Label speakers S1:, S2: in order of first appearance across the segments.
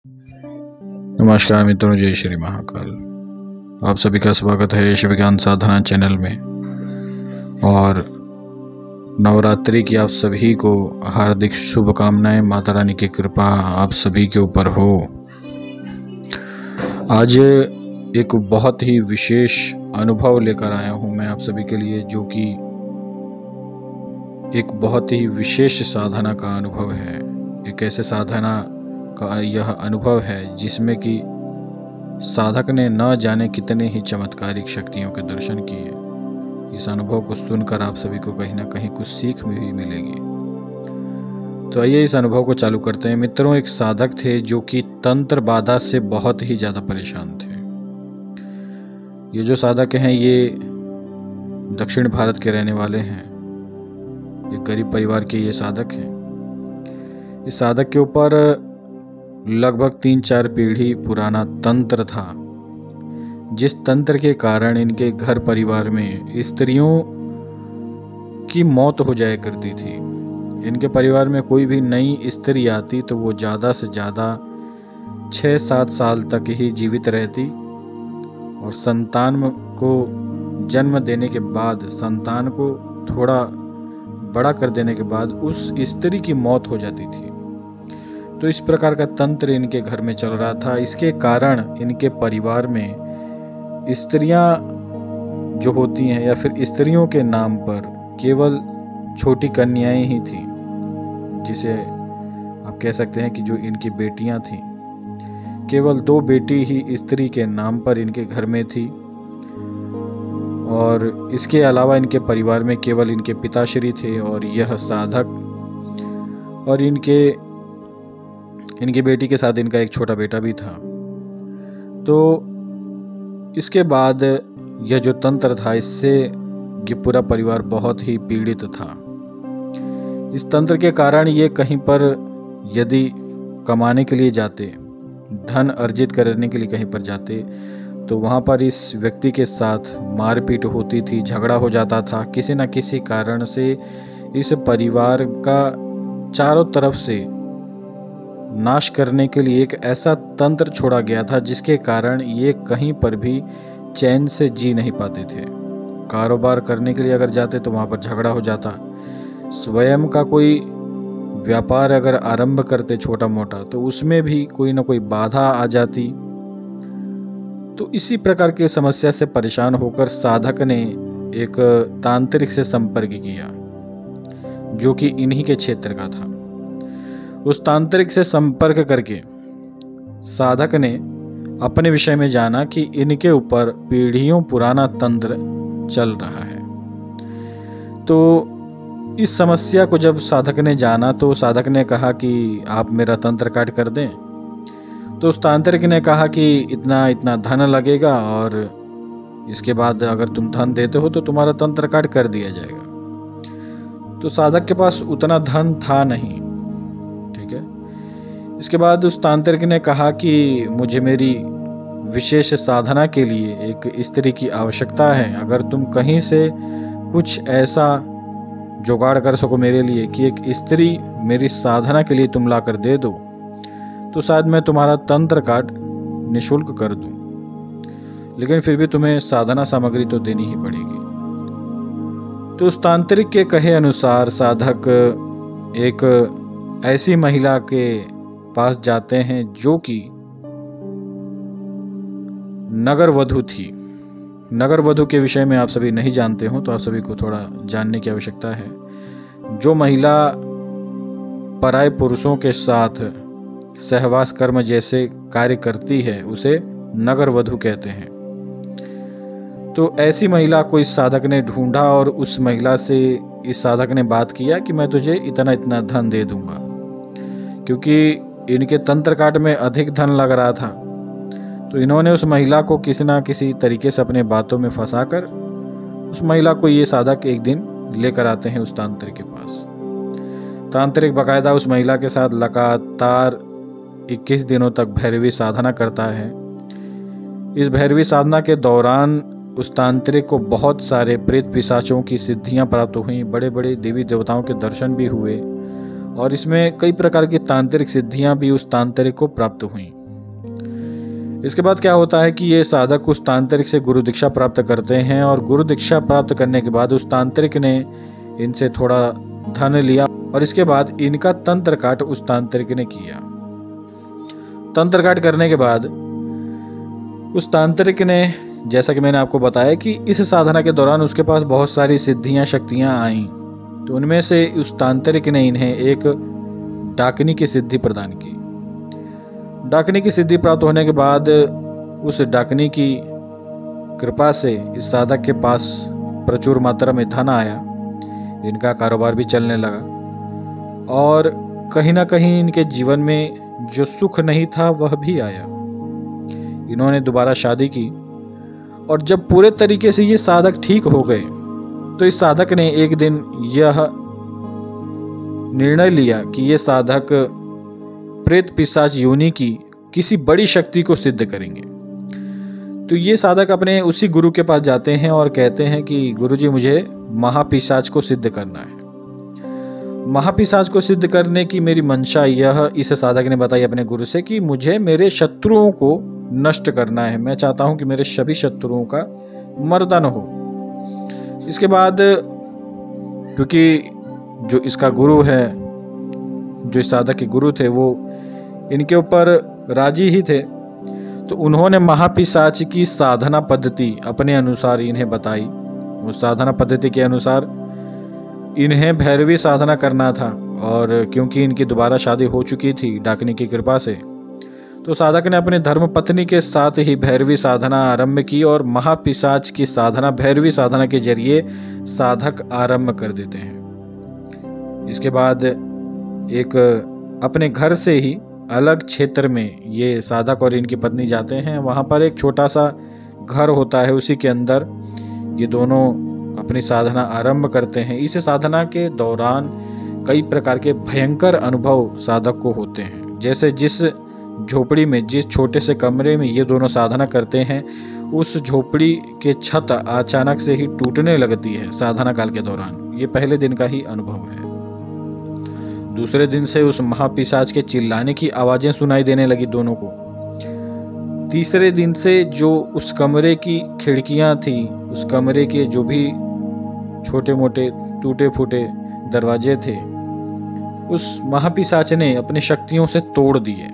S1: नमस्कार मित्रों, जय श्री महाकाल। आप सभी का स्वागत है शिव ज्ञान साधना चैनल में। और नवरात्रि की आप सभी को हार्दिक शुभकामनाएं। माता रानी की कृपा आप सभी के ऊपर हो। आज एक बहुत ही विशेष अनुभव लेकर आया हूं मैं आप सभी के लिए, जो कि एक बहुत ही विशेष साधना का अनुभव है। एक ऐसे साधना का यह अनुभव है जिसमें कि साधक ने न जाने कितने ही चमत्कारिक शक्तियों के दर्शन किए। इस अनुभव को सुनकर आप सभी को कहीं ना कहीं कुछ सीख भी मिलेगी। तो आइए इस अनुभव को चालू करते हैं। मित्रों, एक साधक थे जो कि तंत्र बाधा से बहुत ही ज़्यादा परेशान थे। ये जो साधक हैं ये दक्षिण भारत के रहने वाले हैं। एक गरीब परिवार के ये साधक हैं। इस साधक के ऊपर लगभग 3-4 पीढ़ी पुराना तंत्र था, जिस तंत्र के कारण इनके घर परिवार में स्त्रियों की मौत हो जाया करती थी। इनके परिवार में कोई भी नई स्त्री आती तो वो ज़्यादा से ज़्यादा 6-7 साल तक ही जीवित रहती, और संतान को जन्म देने के बाद, संतान को थोड़ा बड़ा कर देने के बाद उस स्त्री की मौत हो जाती थी। तो इस प्रकार का तंत्र इनके घर में चल रहा था। इसके कारण इनके परिवार में स्त्रियां जो होती हैं, या फिर स्त्रियों के नाम पर केवल छोटी कन्याएं ही थी, जिसे आप कह सकते हैं कि जो इनकी बेटियां थीं। केवल 2 बेटी ही स्त्री के नाम पर इनके घर में थी, और इसके अलावा इनके परिवार में केवल इनके पिताश्री थे और यह साधक, और इनकी बेटी के साथ इनका एक छोटा बेटा भी था। तो इसके बाद यह जो तंत्र था, इससे ये पूरा परिवार बहुत ही पीड़ित था। इस तंत्र के कारण ये कहीं पर यदि कमाने के लिए जाते, धन अर्जित करने के लिए कहीं पर जाते, तो वहाँ पर इस व्यक्ति के साथ मारपीट होती थी, झगड़ा हो जाता था। किसी न किसी कारण से इस परिवार का चारों तरफ से नाश करने के लिए एक ऐसा तंत्र छोड़ा गया था, जिसके कारण ये कहीं पर भी चैन से जी नहीं पाते थे। कारोबार करने के लिए अगर जाते तो वहाँ पर झगड़ा हो जाता। स्वयं का कोई व्यापार अगर आरंभ करते छोटा मोटा, तो उसमें भी कोई ना कोई बाधा आ जाती। तो इसी प्रकार की समस्या से परेशान होकर साधक ने एक तांत्रिक से संपर्क किया, जो कि इन्हीं के क्षेत्र का था। उस तांत्रिक से संपर्क करके साधक ने अपने विषय में जाना कि इनके ऊपर पीढ़ियों पुराना तंत्र चल रहा है। तो इस समस्या को जब साधक ने जाना, तो साधक ने कहा कि आप मेरा तंत्र काट कर दें। तो उस तांत्रिक ने कहा कि इतना इतना धन लगेगा, और इसके बाद अगर तुम धन देते हो तो तुम्हारा तंत्र काट कर दिया जाएगा। तो साधक के पास उतना धन था नहीं। ठीक है। इसके बाद उस तांत्रिक ने कहा कि मुझे मेरी विशेष साधना के लिए एक स्त्री की आवश्यकता है। अगर तुम कहीं से कुछ ऐसा जुगाड़ कर सको मेरे लिए कि एक स्त्री मेरी साधना के लिए तुम ला कर दे दो, तो शायद मैं तुम्हारा तंत्र काट निःशुल्क कर दूं, लेकिन फिर भी तुम्हें साधना सामग्री तो देनी ही पड़ेगी। तो उस तांत्रिक के कहे अनुसार साधक एक ऐसी महिला के पास जाते हैं जो कि नगर वधू थी। नगर वधू के विषय में आप सभी नहीं जानते हो तो आप सभी को थोड़ा जानने की आवश्यकता है। जो महिला पराये पुरुषों के साथ सहवास कर्म जैसे कार्य करती है, उसे नगर वधू कहते हैं। तो ऐसी महिला को इस साधक ने ढूंढा, और उस महिला से इस साधक ने बात किया कि मैं तुझे इतना इतना धन दे दूंगा, क्योंकि इनके तंत्र काट में अधिक धन लग रहा था। तो इन्होंने उस महिला को किसी ना किसी तरीके से अपने बातों में फंसाकर उस महिला को ये साधक एक दिन लेकर आते हैं उस तांत्रिक के पास। तांत्रिक बाकायदा उस महिला के साथ लगातार 21 दिनों तक भैरवी साधना करता है। इस भैरवी साधना के दौरान उस तांत्रिक को बहुत सारे प्रेत पिशाचों की सिद्धियां प्राप्त हुई, बड़े बड़े देवी देवताओं के दर्शन भी हुए, और इसमें कई प्रकार की तांत्रिक सिद्धियां भी उस तांत्रिक को प्राप्त हुई। इसके बाद क्या होता है कि ये साधक उस तांत्रिक से गुरु दीक्षा प्राप्त करते हैं और गुरु दीक्षा प्राप्त करने के बाद उस तांत्रिक ने इनसे थोड़ा धन लिया और इसके बाद इनका तंत्र काट उस तांत्रिक ने किया। तंत्र काट करने के बाद उस तांत्रिक ने, जैसा कि मैंने आपको बताया कि इस साधना के दौरान उसके पास बहुत सारी सिद्धियां शक्तियां आईं, तो उनमें से उस तांत्रिक ने इन्हें एक डाकनी की सिद्धि प्रदान की। डाकनी की सिद्धि प्राप्त होने के बाद उस डाकनी की कृपा से इस साधक के पास प्रचुर मात्रा में धन आया, इनका कारोबार भी चलने लगा और कहीं ना कहीं इनके जीवन में जो सुख नहीं था वह भी आया। इन्होंने दोबारा शादी की और जब पूरे तरीके से ये साधक ठीक हो गए तो इस साधक ने एक दिन यह निर्णय लिया कि ये साधक प्रेत पिशाच योनि की किसी बड़ी शक्ति को सिद्ध करेंगे। तो ये साधक अपने उसी गुरु के पास जाते हैं और कहते हैं कि गुरुजी मुझे महापिशाच को सिद्ध करना है। महापिशाच को सिद्ध करने की मेरी मंशा यह इस साधक ने बताई अपने गुरु से कि मुझे मेरे शत्रुओं को नष्ट करना है, मैं चाहता हूं कि मेरे सभी शत्रुओं का मर्दन हो। इसके बाद क्योंकि जो इसका गुरु है, जो इस साधक के गुरु थे, वो इनके ऊपर राजी ही थे, तो उन्होंने महापिशाच की साधना पद्धति अपने अनुसार इन्हें बताई। उस साधना पद्धति के अनुसार इन्हें भैरवी साधना करना था और क्योंकि इनकी दोबारा शादी हो चुकी थी डाकनी की कृपा से, तो साधक ने अपने धर्म पत्नी के साथ ही भैरवी साधना आरंभ की और महापिशाच की साधना भैरवी साधना के जरिए साधक आरंभ कर देते हैं। इसके बाद एक अपने घर से ही अलग क्षेत्र में ये साधक और इनकी पत्नी जाते हैं। वहाँ पर एक छोटा सा घर होता है, उसी के अंदर ये दोनों अपनी साधना आरंभ करते हैं। इस साधना के दौरान कई प्रकार के भयंकर अनुभव साधक को होते हैं। जैसे जिस झोपड़ी में, जिस छोटे से कमरे में ये दोनों साधना करते हैं, उस झोपड़ी के छत अचानक से ही टूटने लगती है साधना काल के दौरान। ये पहले दिन का ही अनुभव है। दूसरे दिन से उस महापिशाच के चिल्लाने की आवाजें सुनाई देने लगी दोनों को। तीसरे दिन से जो उस कमरे की खिड़कियां थी, उस कमरे के जो भी छोटे मोटे टूटे फूटे दरवाजे थे, उस महापिशाच ने अपनी शक्तियों से तोड़ दिए।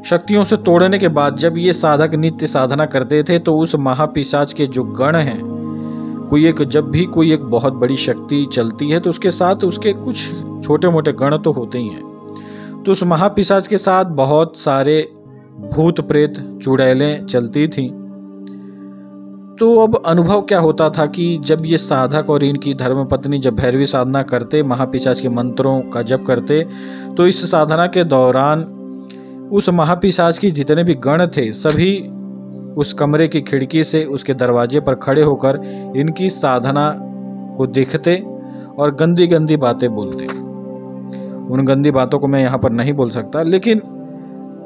S1: शक्तियों से तोड़ने के बाद जब ये साधक नित्य साधना करते थे तो उस महापिशाच के जो गण हैं, जब भी कोई एक बहुत बड़ी शक्ति चलती है तो उसके साथ उसके कुछ छोटे मोटे गण तो होते ही हैं। तो उस महापिशाच के साथ बहुत सारे भूत प्रेत चुड़ैलें चलती थीं। तो अब अनुभव क्या होता था कि जब ये साधक और इनकी धर्मपत्नी जब भैरवी साधना करते, महापिशाच के मंत्रों का जप करते, तो इस साधना के दौरान उस महापिशाच की जितने भी गण थे सभी उस कमरे की खिड़की से उसके दरवाजे पर खड़े होकर इनकी साधना को देखते और गंदी गंदी बातें बोलते। उन गंदी बातों को मैं यहाँ पर नहीं बोल सकता, लेकिन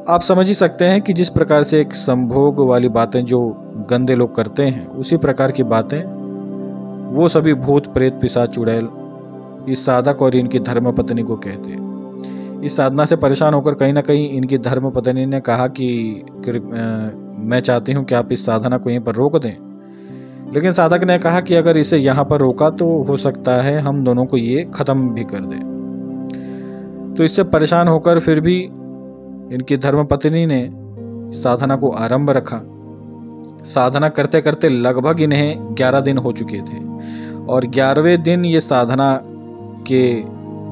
S1: आप समझ ही सकते हैं कि जिस प्रकार से एक संभोग वाली बातें जो गंदे लोग करते हैं, उसी प्रकार की बातें वो सभी भूत प्रेत पिशाच चुड़ैल इस साधक और इनकी धर्मपत्नी को कहते। इस साधना से परेशान होकर कहीं ना कहीं इनकी धर्मपत्नी ने कहा कि मैं चाहती हूँ कि आप इस साधना को यहीं पर रोक दें। लेकिन साधक ने कहा कि अगर इसे यहाँ पर रोका तो हो सकता है हम दोनों को ये ख़त्म भी कर दे। तो इससे परेशान होकर फिर भी इनकी धर्मपत्नी ने साधना को आरंभ रखा। साधना करते करते लगभग इन्हें 11 दिन हो चुके थे और 11वें दिन ये साधना के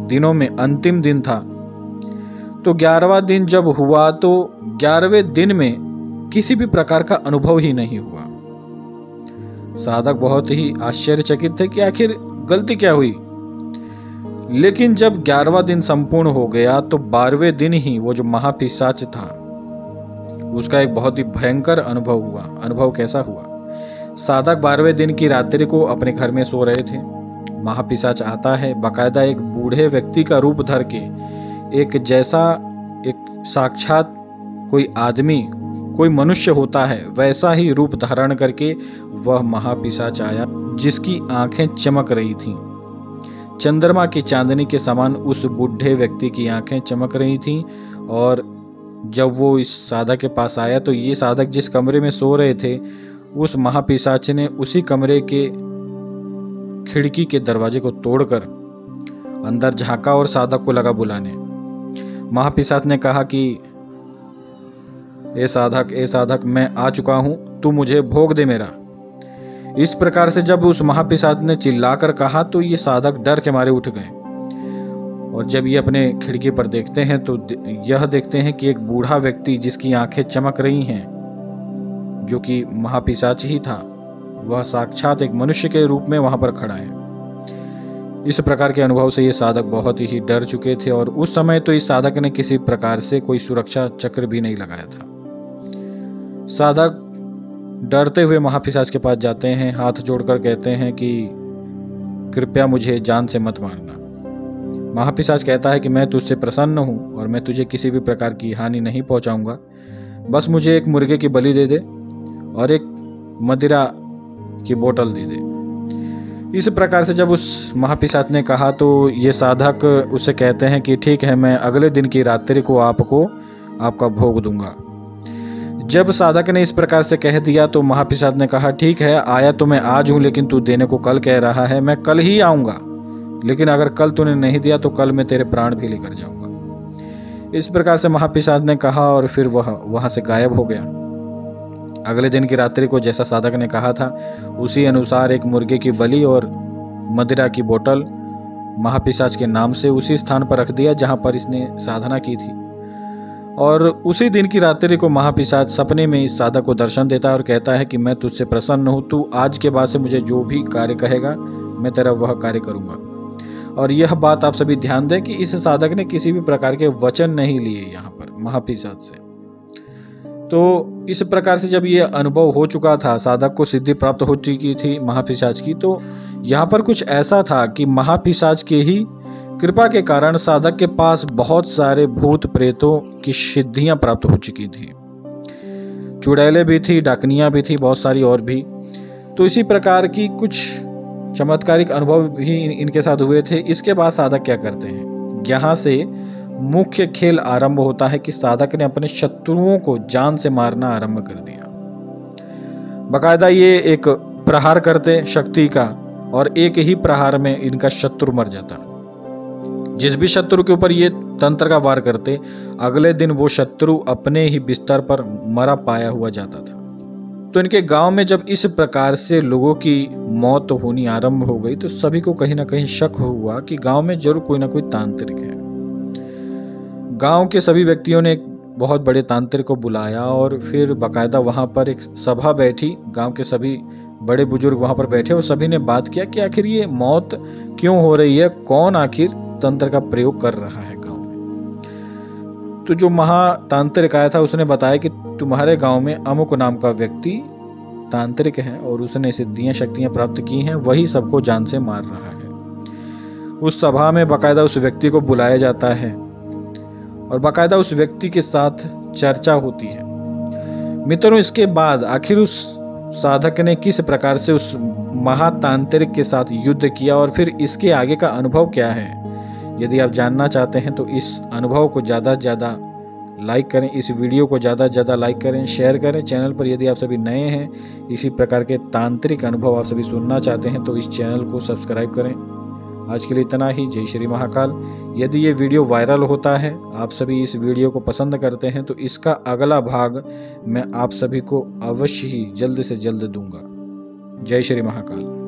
S1: दिनों में अंतिम दिन था। तो 11वां दिन जब हुआ तो 11वें दिन में किसी भी प्रकार का अनुभव ही नहीं हुआ। साधक बहुत ही आश्चर्यचकित थे कि आखिर गलती क्या हुई। लेकिन जब 11वां दिन संपूर्ण हो गया तो 12वें दिन ही वो जो महापिशाच था उसका एक बहुत ही भयंकर अनुभव हुआ। अनुभव कैसा हुआ? साधक 12वें दिन की रात्रि को अपने घर में सो रहे थे। महापिशाच आता है, बाकायदा एक बूढ़े व्यक्ति का रूप धर के, एक जैसा एक साक्षात कोई आदमी, कोई मनुष्य होता है वैसा ही रूप धारण करके वह महापिशाच आया, जिसकी आंखें चमक रही थीं। चंद्रमा की चांदनी के समान उस बूढ़े व्यक्ति की आंखें चमक रही थीं। और जब वो इस साधक के पास आया तो ये साधक जिस कमरे में सो रहे थे, उस महापिशाच ने उसी कमरे के खिड़की के दरवाजे को तोड़कर अंदर झांका और साधक को लगा बुलाने। महापिशाच ने कहा कि ए साधक, मैं आ चुका हूं, तू मुझे भोग दे मेरा। इस प्रकार से जब उस महापिशाच ने चिल्लाकर कहा तो ये साधक डर के मारे उठ गए। और जब ये अपने खिड़की पर देखते हैं तो यह देखते हैं कि एक बूढ़ा व्यक्ति जिसकी आंखें चमक रही हैं, जो कि महापिशाच ही था, वह साक्षात एक मनुष्य के रूप में वहां पर खड़ा है। इस प्रकार के अनुभव से ये साधक बहुत ही डर चुके थे और उस समय तो इस साधक ने किसी प्रकार से कोई सुरक्षा चक्र भी नहीं लगाया था। साधक डरते हुए महापिशाच के पास जाते हैं, हाथ जोड़कर कहते हैं कि कृपया मुझे जान से मत मारना। महापिशाच कहता है कि मैं तुझसे प्रसन्न हूं और मैं तुझे किसी भी प्रकार की हानि नहीं पहुंचाऊंगा, बस मुझे एक मुर्गे की बलि दे दे और एक मदिरा की बोतल दे दे। इस प्रकार से जब उस महापिशाच ने कहा तो ये साधक उससे कहते हैं कि ठीक है, मैं अगले दिन की रात्रि को आपको आपका भोग दूंगा। जब साधक ने इस प्रकार से कह दिया तो महापिशाच ने कहा ठीक है, आया तो मैं आज हूं, लेकिन तू देने को कल कह रहा है, मैं कल ही आऊंगा, लेकिन अगर कल तूने नहीं दिया तो कल मैं तेरे प्राण भी लेकर जाऊंगा। इस प्रकार से महापिशाच ने कहा और फिर वह वहां से गायब हो गया। अगले दिन की रात्रि को जैसा साधक ने कहा था उसी अनुसार एक मुर्गे की बलि और मदिरा की बोतल महापिशाच के नाम से उसी स्थान पर रख दिया जहां पर इसने साधना की थी। और उसी दिन की रात्रि को महापिशाच सपने में इस साधक को दर्शन देता है और कहता है कि मैं तुझसे प्रसन्न हूं, तू आज के बाद से मुझे जो भी कार्य कहेगा मैं तेरा वह कार्य करूंगा। और यह बात आप सभी ध्यान दें कि इस साधक ने किसी भी प्रकार के वचन नहीं लिए यहाँ पर महापिशाच से। तो इस प्रकार से जब ये अनुभव हो चुका था, साधक को सिद्धि प्राप्त हो चुकी थी महापिशाच की, तो यहाँ पर कुछ ऐसा था कि महापिशाच के ही कृपा के कारण साधक के पास बहुत सारे भूत प्रेतों की सिद्धियां प्राप्त हो चुकी थी। चुड़ैलें भी थी, डाकनियां भी थी, बहुत सारी और भी। तो इसी प्रकार की कुछ चमत्कारिक अनुभव भी इनके साथ हुए थे। इसके बाद साधक क्या करते हैं, यहाँ से मुख्य खेल आरंभ होता है कि साधक ने अपने शत्रुओं को जान से मारना आरंभ कर दिया। बकायदा ये एक प्रहार करते शक्ति का और एक ही प्रहार में इनका शत्रु मर जाता। जिस भी शत्रु के ऊपर ये तंत्र का वार करते, अगले दिन वो शत्रु अपने ही बिस्तर पर मरा पाया हुआ जाता था। तो इनके गांव में जब इस प्रकार से लोगों की मौत होनी आरंभ हो गई तो सभी को कहीं ना कहीं शक हुआ कि गांव में जरूर कोई ना कोई तांत्रिक है। गांव के सभी व्यक्तियों ने एक बहुत बड़े तांत्रिक को बुलाया और फिर बाकायदा वहां पर एक सभा बैठी। गांव के सभी बड़े बुजुर्ग वहां पर बैठे और सभी ने बात किया कि आखिर ये मौत क्यों हो रही है, कौन आखिर तंत्र का प्रयोग कर रहा है गांव में। तो जो महातांत्रिक आया था उसने बताया कि तुम्हारे गांव में अमुक नाम का व्यक्ति तांत्रिक है और उसने सिद्धियां शक्तियां प्राप्त की हैं, वही सबको जान से मार रहा है। उस सभा में बाकायदा उस व्यक्ति को बुलाया जाता है और बाकायदा उस व्यक्ति के साथ चर्चा होती है। मित्रों, इसके बाद आखिर उस साधक ने किस प्रकार से उस महातांत्रिक के साथ युद्ध किया और फिर इसके आगे का अनुभव क्या है, यदि आप जानना चाहते हैं तो इस अनुभव को ज़्यादा से ज़्यादा लाइक करें, इस वीडियो को ज़्यादा से ज़्यादा लाइक करें, शेयर करें। चैनल पर यदि आप सभी नए हैं, इसी प्रकार के तांत्रिक अनुभव आप सभी सुनना चाहते हैं तो इस चैनल को सब्सक्राइब करें। आज के लिए इतना ही। जय श्री महाकाल। यदि ये वीडियो वायरल होता है, आप सभी इस वीडियो को पसंद करते हैं तो इसका अगला भाग मैं आप सभी को अवश्य ही जल्द से जल्द दूंगा। जय श्री महाकाल।